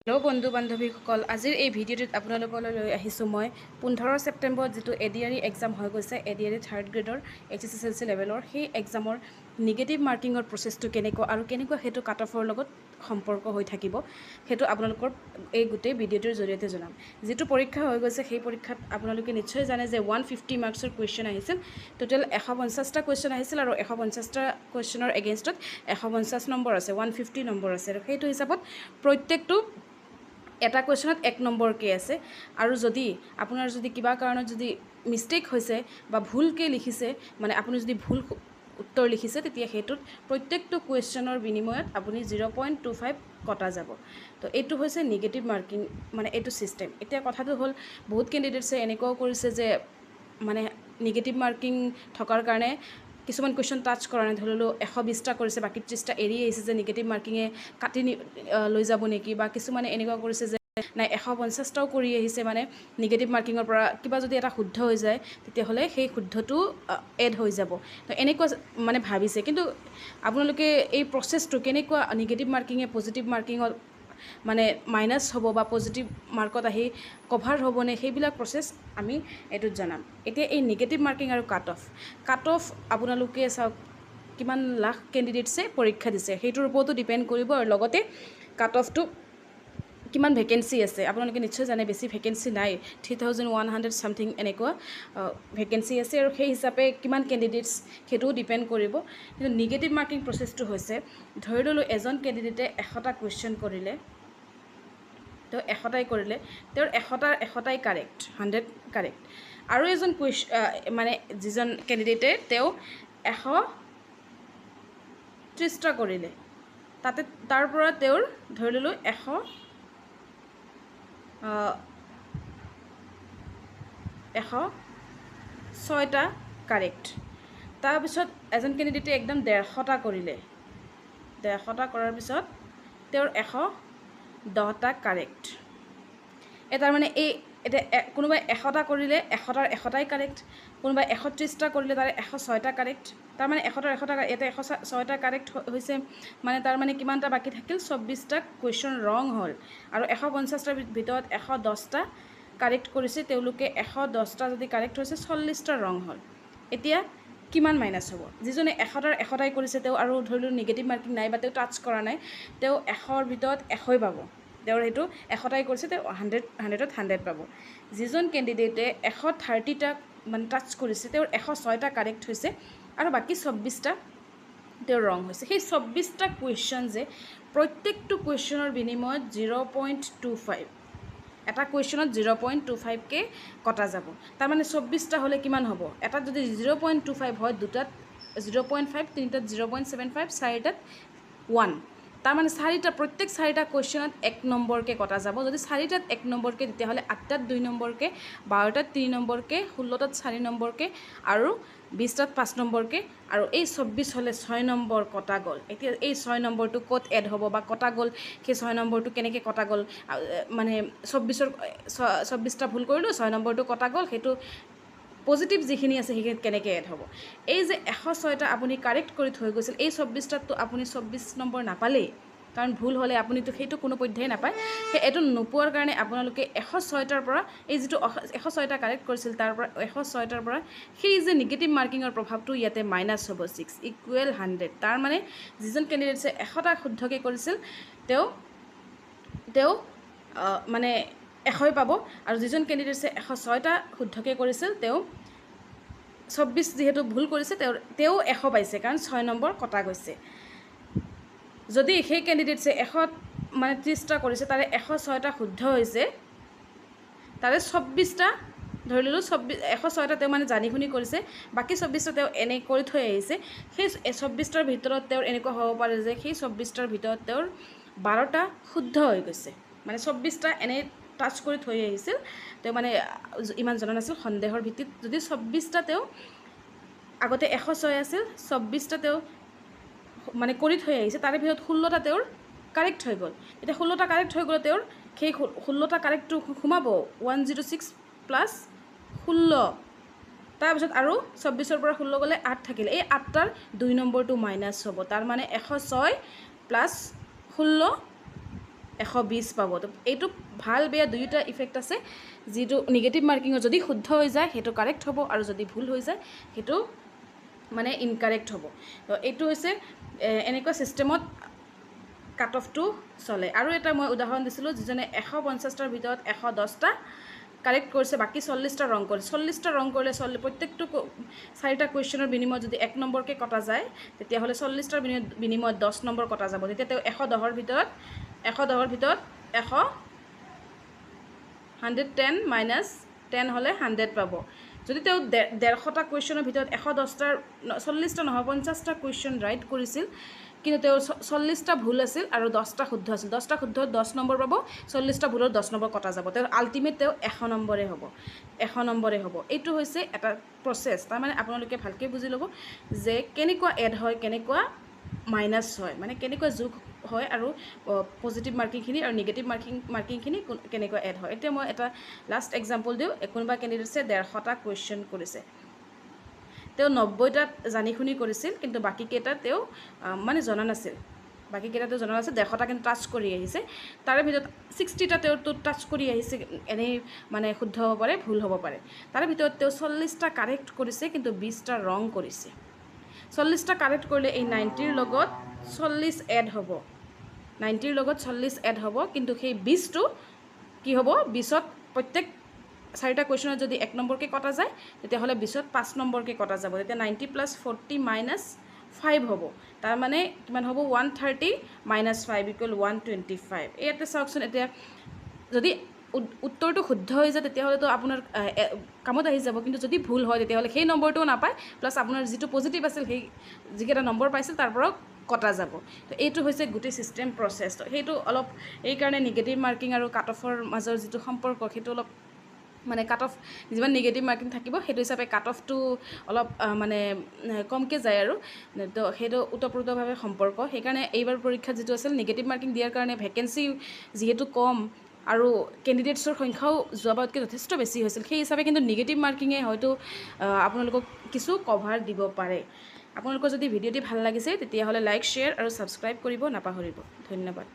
Hello' বন্ধু বান্ধৱীসকল, আজিৰ এই ভিডিঅ'টোত আপোনালোকলৈ লৈ আহিছোঁ মই 15 ছেপ্টেম্বৰত যিটো এডিআৰই এক্সাম হৈ গৈছে, এডিআৰই থাৰ্ড গ্ৰেডৰ HSSLC লেভেলৰ সেই এক্সামৰ নিগেটিভ মাৰ্কিঙৰ প্ৰচেছটো কেনেকুৱা আৰু কেনেকুৱা সেইটো কাট অফৰ লগত সম্পৰ্ক হৈ থাকিব সেইটো আপোনালোকৰ এই গোটেই ভিডিঅ'টোৰ জৰিয়তে জনাম। যিটো পৰীক্ষা হৈ গৈছে সেই পৰীক্ষাত আপোনালোকে নিশ্চয় জানে যে 150 মাৰ্কছৰ কুৱেশ্যন আহিছিল। টোটেল 150টা কুৱেশ্যন আহিছিল আৰু 150টা কুৱেশ্যনৰ এগেইনষ্টত 150 নম্বৰ আছে, 150 নম্বৰ আছে। আৰু সেইটো হিচাপত প্ৰত্যেকটো এটা কুৱেশ্যনত 1 নম্বৰকৈ আছে। আৰু যদি আপোনাৰ যদি কিবা কাৰণত যদি মিষ্টেক হৈছে বা ভুলকৈ লিখিছে, মানে আপুনি যদি ভুল উত্তৰ লিখিছে, তেতিয়া সেইটোত প্ৰত্যেকটো কুৱেশ্যনৰ বিনিময়ত আপুনি 0.25 কটা যাব। তো এইটো হৈছে নিগেটিভ মাৰ্কিং, মানে এইটো ছিষ্টেম। এতিয়া কথাটো হ'ল, বহুত কেণ্ডিডেটছে এনেকুৱাও কৰিছে যে মানে নিগেটিভ মাৰ্কিং থকাৰ কাৰণে কিছুমান কুৱেশ্যন টাচ কৰা নাই। ধৰি লওক 120টা কৰিছে, বাকী 30টা এৰি আহিছে যে নিগেটিভ মাৰ্কিঙে কাটি লৈ যাব নেকি, বা কিছুমানে এনেকুৱা কৰিছে যে নাই 150টাও কৰি আহিছে, মানে নিগেটিভ মাৰ্কিঙৰ পৰা কিবা যদি এটা শুদ্ধ হৈ যায় তেতিয়াহ'লে সেই শুদ্ধটো এড হৈ যাব। তো এনেকুৱা মানে ভাবিছে, কিন্তু আপোনালোকে এই প্ৰচেছটো কেনেকুৱা নিগেটিভ মাৰ্কিঙে পজিটিভ মাৰ্কিঙত মানে মাইনাছ হ'ব বা পজিটিভ মাৰ্কত আহি কভাৰ হ'বনে, সেইবিলাক প্ৰচেছ আমি এইটোত জনাম। এতিয়া এই নিগেটিভ মাৰ্কিং আৰু কাট অফ আপোনালোকে চাওক কিমান লাখ কেণ্ডিডেটছে পৰীক্ষা দিছে, সেইটোৰ ওপৰতো ডিপেণ্ড কৰিব। আৰু লগতে কাট অফটো কিমান ভেকেঞ্চি আছে, আপোনালোকে নিশ্চয় জানে বেছি ভেকেঞ্চি নাই, 3100 ছামথিং এনেকুৱা ভেকেঞ্চি আছে। আৰু সেই হিচাপে কিমান কেণ্ডিডেটছ সেইটোও ডিপেণ্ড কৰিব। কিন্তু নিগেটিভ মাৰ্কিং প্ৰচেছটো হৈছে, ধৰি ল'লোঁ এজন কেণ্ডিডেটে 100টা কুৱেশ্যন কৰিলে, তেওঁ 100টাই কৰিলে, তেওঁৰ 100টাই কাৰেক্ট, 100 কাৰেক্ট। আৰু এজন মানে যিজন কেণ্ডিডেটে তেওঁ 130টা কৰিলে, তাৰ পৰা তেওঁৰ ধৰি ল'লোঁ 106টা কাৰেক্ট। তাৰপিছত এজন কেণ্ডিডেটে একদম 150টা কৰিলে, 150টা কৰাৰ পিছত তেওঁৰ 110টা কাৰেক্ট। তাৰমানে এতিয়া কোনোবাই 100টা কৰিলে, 100টাই কাৰেক্ট, কোনোবাই 130টা কৰিলে তাৰে 106টা কাৰেক্ট। তাৰমানে 100টা ইয়াতে 106টা কাৰেক্ট হৈছে, মানে তাৰমানে কিমানটা বাকী থাকিল, 24টা কুৱেশ্যন ৰং হ'ল। আৰু 150টাৰ ভিতৰত 110টা কাৰেক্ট কৰিছে তেওঁলোকে, 110টা যদি কাৰেক্ট হৈছে, 40টা ৰং হ'ল। এতিয়া কিমান মাইনাছ হ'ব? যিজনে 100টাই কৰিছে তেওঁ আৰু ধৰি লওক নিগেটিভ মাৰ্কিং নাই বা তেওঁ টাচ কৰা নাই, তেওঁ 100ৰ ভিতৰত 100ই পাব। তেওঁৰ সেইটো 100টাই কৰিছে, তেওঁ 100ত 100 পাব। যিজন কেণ্ডিডেটে 130টা মানে টাচ কৰিছে, তেওঁৰ 106টা কাৰেক্ট হৈছে আৰু বাকী 24টা তেওঁৰ ৰং হৈছে। সেই 24টা কুৱেশ্যন যে প্ৰত্যেকটো কুৱেশ্যনৰ বিনিময়ত 0.25, এটা কুৱেশ্যনত 0.25কৈ কটা যাব। তাৰমানে 24টা হ'লে কিমান হ'ব? এটাত যদি 0.25 হয়, দুটাত 0.5, তিনিটাত 0.75, চাৰিটাত 1। তাৰমানে প্ৰত্যেক 4টা কুৱেশ্যনত 1 নম্বৰকৈ কটা যাব। যদি 4টাত 1 নম্বৰকৈ, তেতিয়াহ'লে 8টাত 2 নম্বৰকৈ, 12টাত 3 নম্বৰকৈ, 16টাত 4 নম্বৰকৈ আৰু 20টাত 5 নম্বৰকৈ। আৰু এই 24 হ'লে 6 নম্বৰ কটা গ'ল। এতিয়া এই 6 নম্বৰটো ক'ত এড হ'ব বা কটা গ'ল, সেই 6 নম্বৰটো কেনেকৈ কটা গ'ল, মানে 24টা ভুল কৰিলোঁ, 6 নম্বৰটো কটা গ'ল, সেইটো পজিটিভ যিখিনি আছে সেইখিনিত কেনেকৈ এড হ'ব। এই যে 106টা আপুনি কাৰেক্ট কৰি থৈ গৈছিল, এই 24টাততো আপুনি 24 নম্বৰ নাপালেই, কাৰণ ভুল হ'লে আপুনিতো সেইটো কোনো পধ্যেই নাপায়। সেই এইটো নোপোৱাৰ কাৰণে আপোনালোকে 106টাৰ পৰা, এই যিটো 106টা কাৰেক্ট কৰিছিল তাৰ পৰা 106টাৰ পৰা সেই যে নিগেটিভ মাৰ্কিঙৰ প্ৰভাৱটো ইয়াতে মাইনাছ হ'ব, 6 = 100। তাৰমানে যিজন কেণ্ডিডেটছে 100টা শুদ্ধকৈ কৰিছিল তেওঁ মানে 100ই পাব। আৰু যিজন কেণ্ডিডেটছে 106টা শুদ্ধকৈ কৰিছিল, তেওঁ 24 যিহেতু ভুল কৰিছে, তেওঁ 100 পাইছে, কাৰণ 6 নম্বৰ কটা গৈছে। যদি সেই কেণ্ডিডেটছে 30টা কৰিছে, তাৰে 106টা শুদ্ধ হৈছে, তাৰে 24টা ধৰি ল'লোঁ 106টা তেওঁ মানে জানি শুনি কৰিছে, বাকী 24টা তেওঁ এনে কৰি থৈ আহিছে। সেই 24টাৰ ভিতৰত তেওঁৰ এনেকুৱা হ'ব পাৰে যে সেই 24টাৰ ভিতৰত তেওঁৰ 12টা শুদ্ধ হৈ গৈছে, মানে 24টা এনেই টাচ কৰি থৈ আহিছিল, তেওঁ মানে ইমান জনা নাছিল, সন্দেহৰ ভিত্তিত যদি 24টা তেওঁ আগতে 106 আছিল, 24টা তেওঁ মানে কৰি থৈ আহিছে, তাৰে ভিতৰত 16টা তেওঁৰ কাৰেক্ট হৈ গ'ল। এতিয়া 16টা কাৰেক্ট হৈ গ'লে তেওঁৰ সেই 16টা কাৰেক্টটো সোমাব, 106 + 16। তাৰপিছত আৰু 24ৰ পৰা 16 গ'লে 8 থাকিলে, এই 8টাৰ 2 নম্বৰটো মাইনাছ হ'ব। তাৰমানে 106 + 16 120 পাব। তো এইটো ভাল বেয়া দুয়োটা ইফেক্ট আছে। যিটো নিগেটিভ মাৰ্কিঙত যদি শুদ্ধ হৈ যায় সেইটো কাৰেক্ট হ'ব, আৰু যদি ভুল হৈ যায় সেইটো মানে ইনকাৰেক্ট হ'ব। তো এইটো হৈছে এনেকুৱা ছিষ্টেমত কাট অফটো চলে। আৰু এটা মই উদাহৰণ দিছিলোঁ, যিজনে 150টাৰ ভিতৰত 110টা কাৰেক্ট কৰিছে, বাকী 40টা ৰং কৰিছে। 40টা ৰং কৰিলে প্ৰত্যেকটো 4টা কুৱেশ্যনৰ বিনিময়ত যদি 1 নম্বৰকৈ কটা যায়, তেতিয়াহ'লে 40টাৰ বিনিময়ত 10 নম্বৰ কটা যাব। তেতিয়া তেওঁ 110ৰ ভিতৰত 110 মাইনাছ 10 হ'লে 100 পাব। যদি তেওঁ 150টা কুৱেশ্যনৰ ভিতৰত 40টা নহয় 50টা কুৱেশ্যন ৰাইট কৰিছিল, কিন্তু তেওঁৰ 40টা ভুল আছিল আৰু 10টা শুদ্ধ আছিল। 10টা শুদ্ধত 10 নম্বৰ পাব, 40টা ভুলত 10 নম্বৰ কটা যাব। তেওঁৰ আল্টিমেট তেওঁ 100 নম্বৰে হ'ব। এইটো হৈছে এটা প্ৰচেছ। তাৰমানে আপোনালোকে ভালকৈ বুজি ল'ব যে কেনেকুৱা এড হয়, কেনেকুৱা মাইনাছ হয়, মানে কেনেকুৱা যোগ হয়, আৰু পজিটিভ মাৰ্কিংখিনি আৰু নিগেটিভ মাৰ্কিংখিনি কেনেকুৱা এড হয়। এতিয়া মই এটা লাষ্ট এক্সাম্পল দিওঁ। কোনোবা কেণ্ডিডেটছে 150টা কুৱেশ্যন কৰিছে, তেওঁ 90টাত জানি শুনি কৰিছিল, কিন্তু বাকীকেইটা তেওঁ মানে জনা নাছিল। 150টা কিন্তু টাচ কৰি আহিছে। তাৰে ভিতৰত 60টা তেওঁতো টাচ কৰি আহিছে, এনেই মানে শুদ্ধ হ'ব পাৰে, ভুল হ'ব পাৰে। তাৰে ভিতৰত তেওঁ 40টা কাৰেক্ট কৰিছে, কিন্তু 20টা ৰং কৰিছে। 40টা কাৰেক্ট কৰিলে এই 90ৰ লগত 40 এড হ'ব, 90ৰ লগত 40 এড হ'ব, কিন্তু সেই 20টো কি হ'ব, 20ত প্ৰত্যেক 4টা কুৱেশ্যনত যদি 1 নম্বৰকৈ কটা যায়, তেতিয়াহ'লে 20ত 5 নম্বৰকৈ কটা যাব। তেতিয়া 90 + 40 - 5 হ'ব। তাৰমানে কিমান হ'ব, 130 - 5 = 125। ইয়াতে চাওকচোন, এতিয়া যদি উত্তৰটো শুদ্ধ হৈ যায় তেতিয়াহ'লেতো আপোনাৰ কামত আহি যাব, কিন্তু যদি ভুল হয় তেতিয়াহ'লে সেই নম্বৰটোও নাপায়, প্লাছ আপোনাৰ যিটো পজিটিভ আছিল সেই যিকেইটা নম্বৰ পাইছিল তাৰ পৰাও কটা যাব। তো এইটো হৈছে গোটেই ছিষ্টেম প্ৰচেছ। তো সেইটো অলপ এইকাৰণে নিগেটিভ মাৰ্কিং আৰু কাট অফৰ মাজৰ যিটো সম্পৰ্ক, সেইটো অলপ মানে কাট অফ যিমান নিগেটিভ মাৰ্কিং থাকিব, সেইটো হিচাপে কাট অফটো অলপ মানে কমকৈ যায়, আৰু তো সেইটো ওতঃপ্ৰোতভাৱে সম্পৰ্ক। সেইকাৰণে এইবাৰ পৰীক্ষাত যিটো আছিল নিগেটিভ মাৰ্কিং দিয়াৰ কাৰণে ভেকেঞ্চি যিহেতু কম আৰু কেণ্ডিডেটছৰ সংখ্যাও যোৱাবাৰতকৈ যথেষ্ট বেছি হৈছিল, সেই হিচাপে কিন্তু নিগেটিভ মাৰ্কিঙে হয়তো আপোনালোকক কিছু কভাৰ দিব পাৰে। আপোনালোকৰ যদি ভিডিঅ'টি ভাল লাগিছে তেতিয়াহ'লে লাইক, শ্বেয়াৰ আৰু ছাবস্ক্ৰাইব কৰিব নাপাহৰিব। ধন্যবাদ।